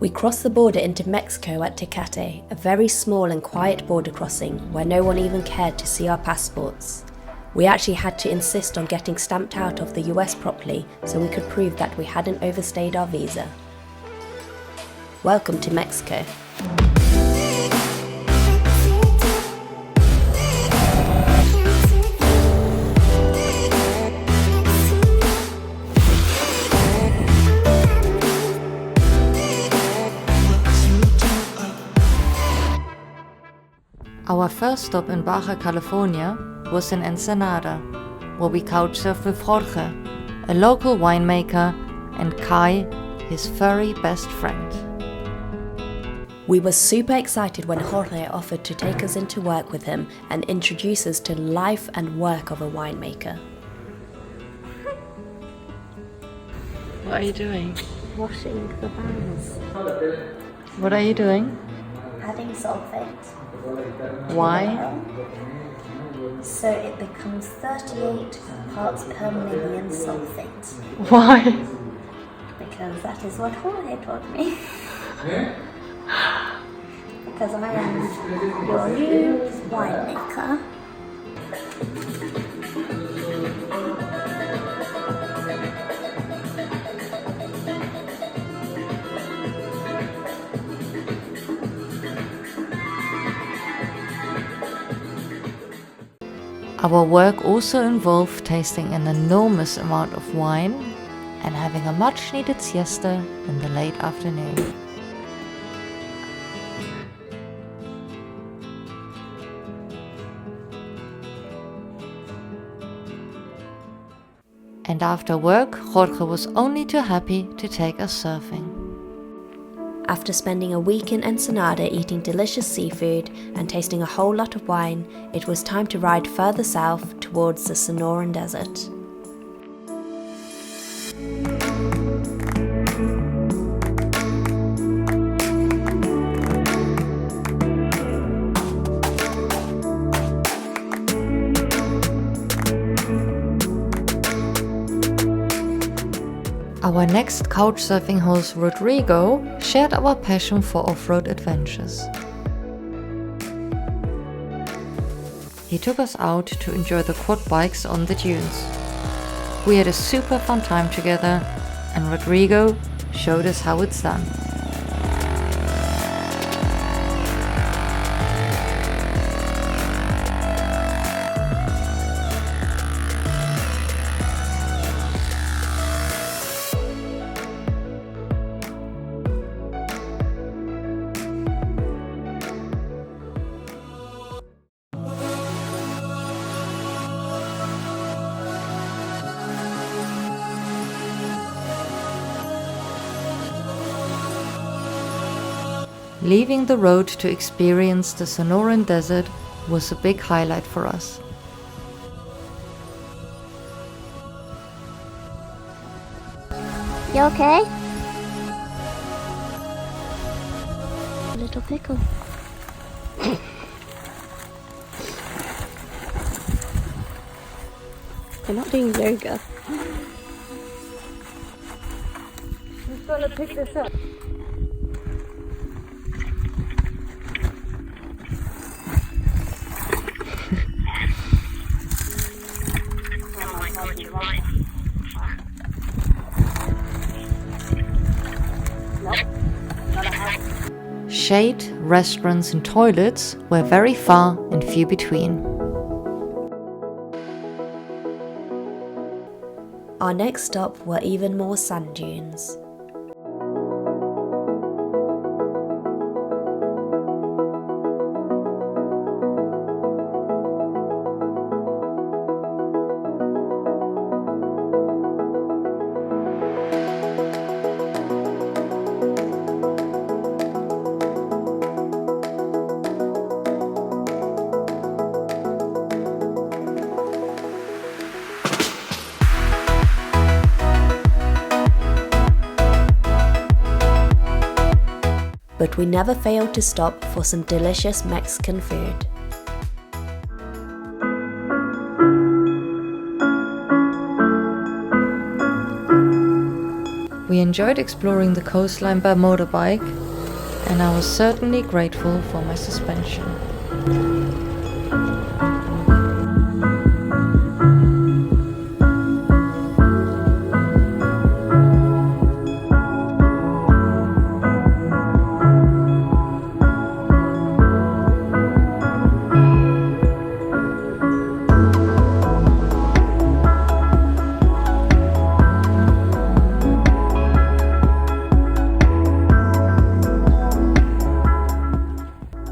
We crossed the border into Mexico at Tecate, a very small and quiet border crossing where no one even cared to see our passports. We actually had to insist on getting stamped out of the US properly so we could prove that we hadn't overstayed our visa. Welcome to Mexico. Our first stop in Baja California was in Ensenada, where we couchsurfed with Jorge, a local winemaker, and Kai, his furry best friend. We were super excited when Jorge offered to take us into work with him and introduce us to life and work of a winemaker. What are you doing? Washing the barrels. What are you doing? Adding sulfate. Why? So it becomes 38 parts per million sulfate. Why? Because that is what Jorge taught me. Because I am your new winemaker. Our work also involved tasting an enormous amount of wine and having a much needed siesta in the late afternoon. And after work, Jorge was only too happy to take us surfing. After spending a week in Ensenada eating delicious seafood and tasting a whole lot of wine, it was time to ride further south towards the Sonoran Desert. Our next couchsurfing host, Rodrigo, shared our passion for off-road adventures. He took us out to enjoy the quad bikes on the dunes. We had a super fun time together, and Rodrigo showed us how it's done. Leaving the road to experience the Sonoran Desert was a big highlight for us. You okay? A little pickle. They're not doing yoga. Who's gonna pick this up? Shade, restaurants and toilets were very far and few between. Our next stop were even more sand dunes. But we never failed to stop for some delicious Mexican food. We enjoyed exploring the coastline by motorbike, and I was certainly grateful for my suspension.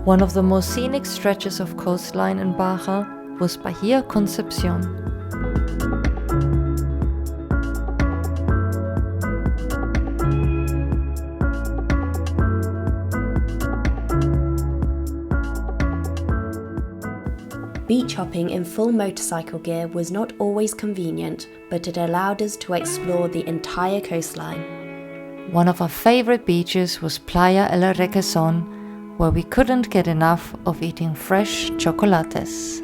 One of the most scenic stretches of coastline in Baja was Bahia Concepcion. Beach hopping in full motorcycle gear was not always convenient, but it allowed us to explore the entire coastline. One of our favorite beaches was Playa El Requesón, where we couldn't get enough of eating fresh chocolates.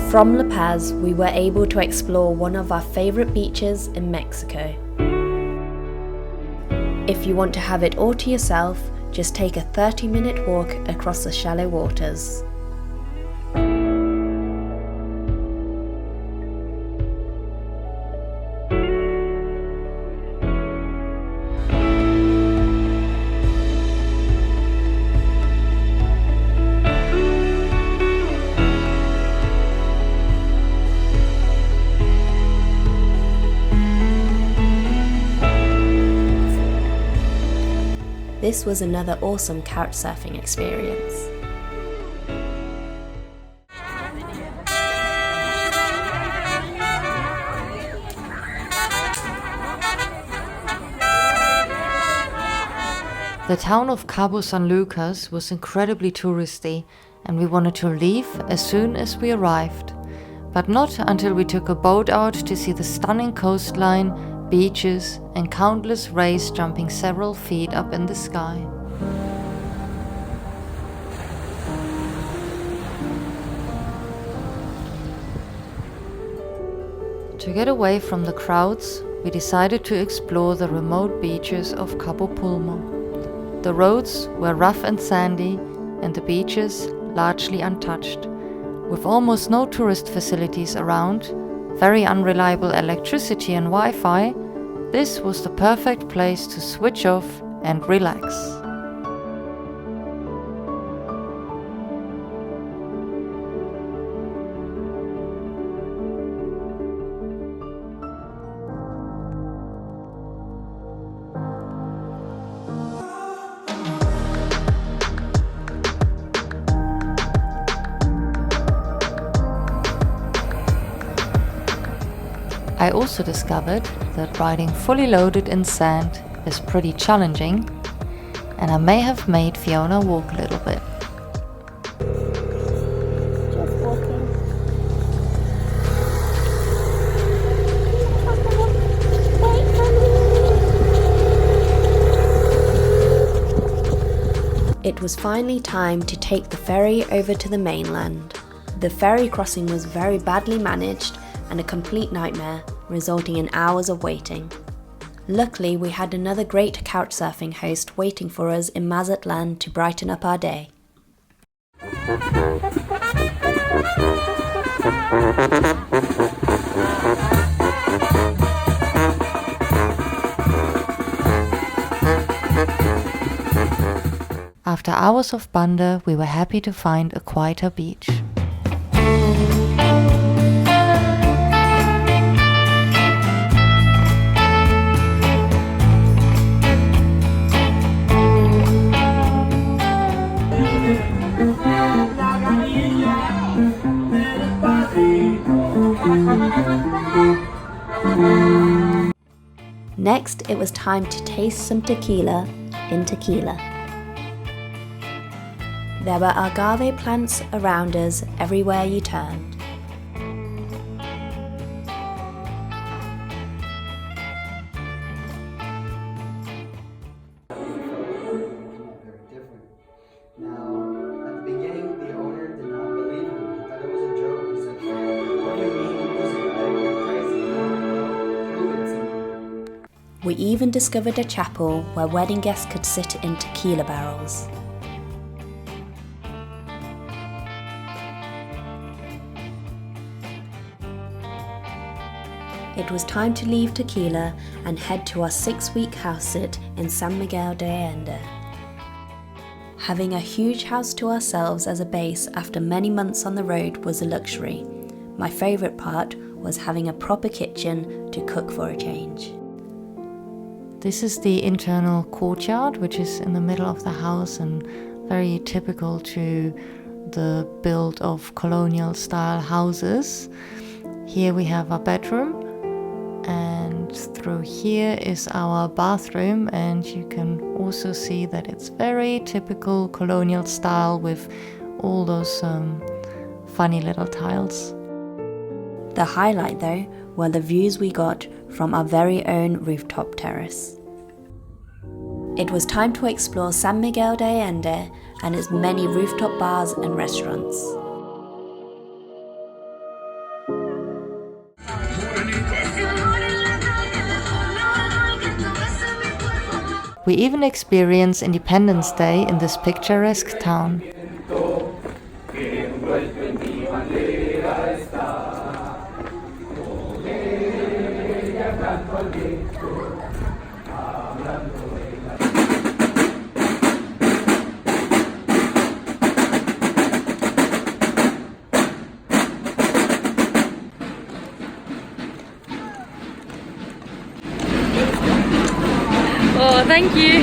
From La Paz, we were able to explore one of our favorite beaches in Mexico. If you want to have it all to yourself, just take a 30-minute walk across the shallow waters. This was another awesome couchsurfing experience. The town of Cabo San Lucas was incredibly touristy, and we wanted to leave as soon as we arrived. But not until we took a boat out to see the stunning coastline, beaches, and countless rays jumping several feet up in the sky. To get away from the crowds, we decided to explore the remote beaches of Cabo Pulmo. The roads were rough and sandy, and the beaches largely untouched. With almost no tourist facilities around, very unreliable electricity and Wi-Fi, this was the perfect place to switch off and relax. I also discovered that riding fully loaded in sand is pretty challenging, and I may have made Fiona walk a little bit. Just walking. Wait for me. It was finally time to take the ferry over to the mainland. The ferry crossing was very badly managed and a complete nightmare, resulting in hours of waiting. Luckily, we had another great couchsurfing host waiting for us in Mazatlan to brighten up our day. After hours of banda, we were happy to find a quieter beach. Next, it was time to taste some tequila in Tequila. There were agave plants around us everywhere you turned. even discovered a chapel where wedding guests could sit in tequila barrels. It was time to leave Tequila and head to our 6-week house sit in San Miguel de Allende. Having a huge house to ourselves as a base after many months on the road was a luxury. My favourite part was having a proper kitchen to cook for a change. This is the internal courtyard, which is in the middle of the house and very typical to the build of colonial style houses. Here we have our bedroom, and through here is our bathroom, and you can also see that it's very typical colonial style with all those funny little tiles. The highlight though were the views we got from our very own rooftop terrace. It was time to explore San Miguel de Allende and its many rooftop bars and restaurants. We even experience Independence Day in this picturesque town. Oh, thank you.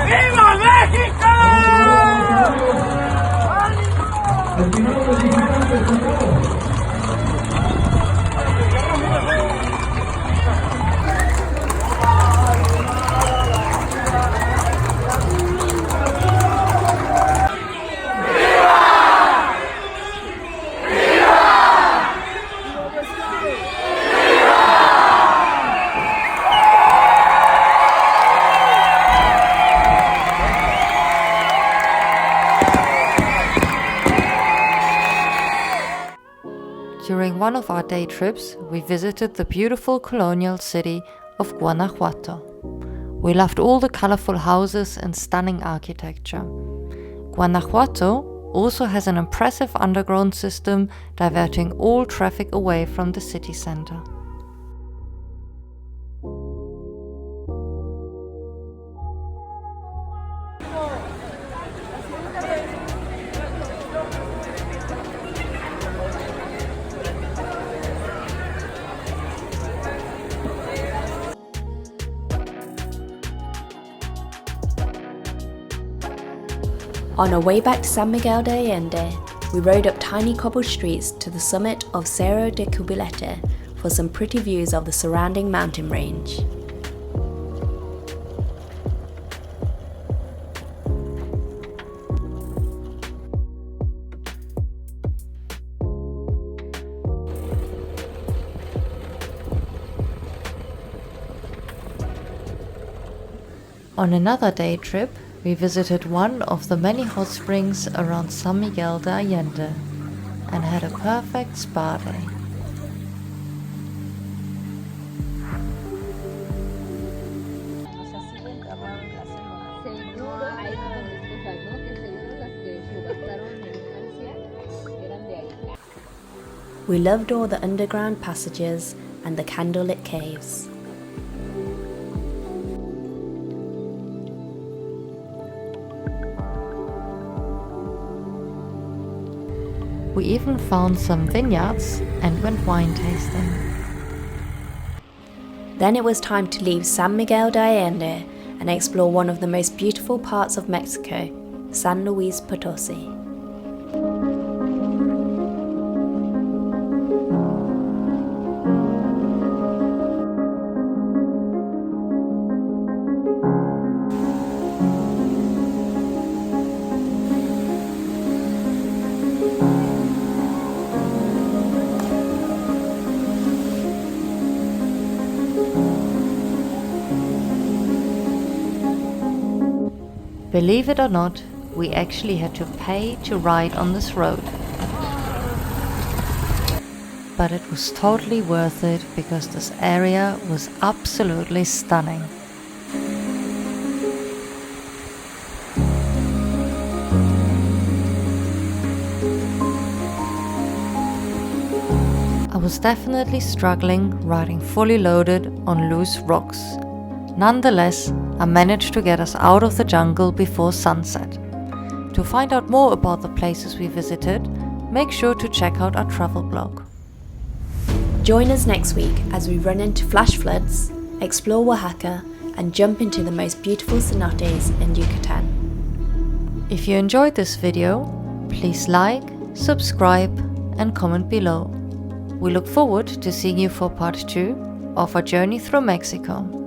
¡Viva México! During one of our day trips, we visited the beautiful colonial city of Guanajuato. We loved all the colorful houses and stunning architecture. Guanajuato also has an impressive underground system diverting all traffic away from the city center. On our way back to San Miguel de Allende, we rode up tiny cobble streets to the summit of Cerro de Cubilete for some pretty views of the surrounding mountain range. On another day trip, we visited one of the many hot springs around San Miguel de Allende and had a perfect spa day. We loved all the underground passages and the candlelit caves. We even found some vineyards and went wine tasting. Then it was time to leave San Miguel de Allende and explore one of the most beautiful parts of Mexico, San Luis Potosi. Believe it or not, we actually had to pay to ride on this road. but it was totally worth it because this area was absolutely stunning. I was definitely struggling riding fully loaded on loose rocks. Nonetheless, I managed to get us out of the jungle before sunset. To find out more about the places we visited, make sure to check out our travel blog. Join us next week as we run into flash floods, explore Oaxaca, and jump into the most beautiful cenotes in Yucatan. If you enjoyed this video, please like, subscribe, and comment below. We look forward to seeing you for part 2 of our journey through Mexico.